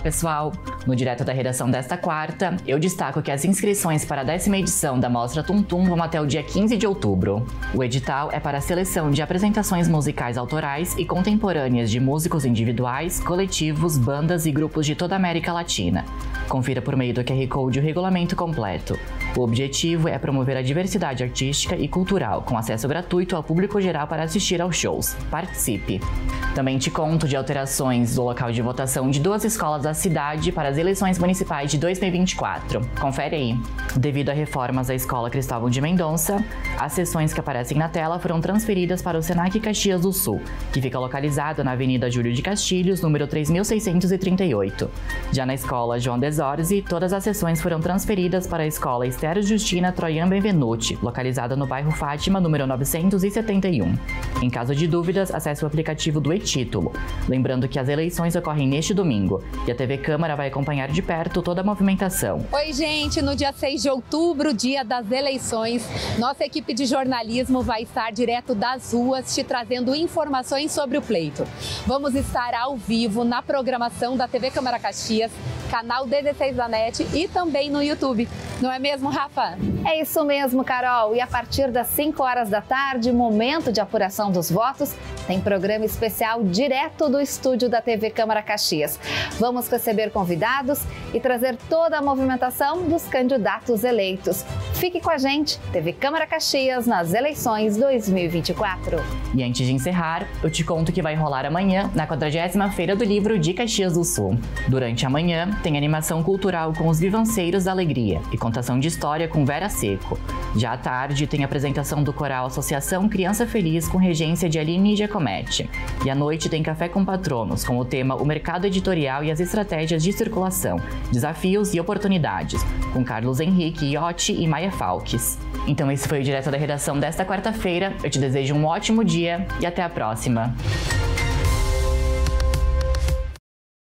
pessoal! No Direto da Redação desta quarta, eu destaco que as inscrições para a 10ª edição da Mostra Tum Tum vão até o dia 15 de outubro. O edital é para a seleção de apresentações musicais autorais e contemporâneas de músicos individuais, coletivos, bandas e grupos de toda a América Latina. Confira por meio do QR Code o regulamento completo. O objetivo é promover a diversidade artística e cultural, com acesso gratuito ao público geral para assistir aos shows. Participe! Também te conto de alterações do local de votação de 2 escolas da cidade para as eleições municipais de 2024. Confere aí! Devido a reformas da Escola Cristóvão de Mendonça, as sessões que aparecem na tela foram transferidas para o Senac Caxias do Sul, que fica localizado na Avenida Júlio de Castilhos, número 3638. Já na Escola João Desorzi, todas as sessões foram transferidas para a Escola Esther Justina Troian Benvenuti, localizada no bairro Fátima, número 971. Em caso de dúvidas, acesse o aplicativo do e-Título. Lembrando que as eleições ocorrem neste domingo e a TV Câmara vai acompanhar de perto toda a movimentação. Oi, gente! No dia 6 de outubro, dia das eleições, nossa equipe de jornalismo vai estar direto das ruas te trazendo informações sobre o pleito. Vamos estar ao vivo na programação da TV Câmara Caxias, canal 16 da NET e também no YouTube. Não é mesmo, Rafa? É isso mesmo, Carol. E a partir das 5 horas da tarde, momento de apuração dos votos, tem programa especial direto do estúdio da TV Câmara Caxias. Vamos receber convidados e trazer toda a movimentação dos candidatos eleitos. Fique com a gente, TV Câmara Caxias nas eleições 2024. E antes de encerrar, eu te conto que vai rolar amanhã, na 40ª Feira do Livro de Caxias do Sul. Durante a manhã, tem animação cultural com os Vivanceiros da Alegria e contação de história com Vera Seco. Já à tarde, tem apresentação do coral Associação Criança Feliz com regência de Aline Giacometti. E à noite tem café com patronos, com o tema O Mercado Editorial e as Estratégias de Circulação, Desafios e Oportunidades, com Carlos Henrique Iotti e Maia Falques. Então esse foi o Direto da Redação desta quarta-feira. Eu te desejo um ótimo dia e até a próxima!